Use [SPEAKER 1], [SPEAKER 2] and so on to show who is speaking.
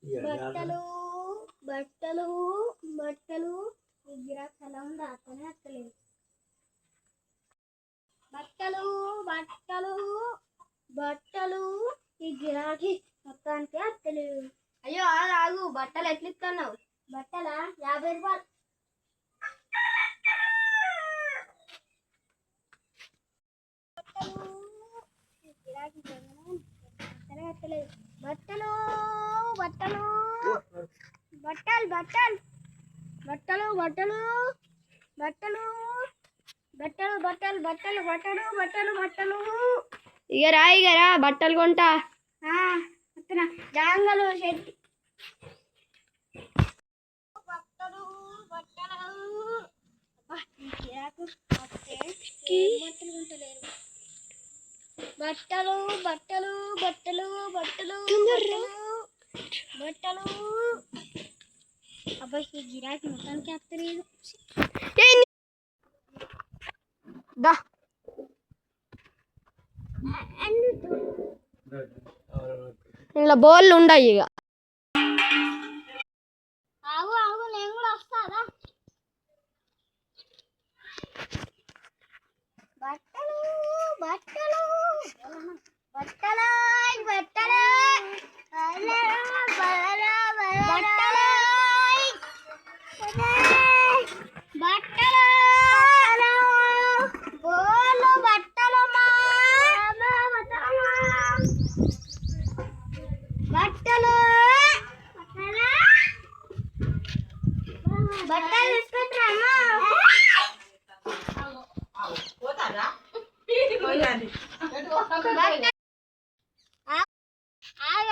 [SPEAKER 1] బట్టలు బట్టలు బట్టలు గిరాక్ ఎలా ఉందో అతనే అత్తలేదు. బట్టలు బట్టలు బట్టలు ఈ గిరాకీ మొత్తానికి అత్తలేదు. అయ్యో ఆగు, బట్టలు ఎట్లా ఇస్తున్నావు? బట్టల 50 రూపాయలు. బట్టలు బట్టలు బట్టలు బట్టలు బట్టలు బట్టలు బట్టలు బట్టలు బట్టలు బట్టలు బట్టలు బట్టలు బట్టలు ఇక రా బట్టలు కొంటా. జాంగలు శెట్టి బట్టలు బట్టలు బట్టలు బట్టలు బట్టలు బట్టలు బట్టలు అబ్బాయి ఈ గిరాకీ మొత్తానికి అత్తలేదు.
[SPEAKER 2] ఇలా బోళ్ళు ఉండయి ఇక.
[SPEAKER 1] ఆగు ఆగు, నేను కూడా వస్తాదా. బట్టలు బట్టలు బట్టలు బట్టలు బట్టలు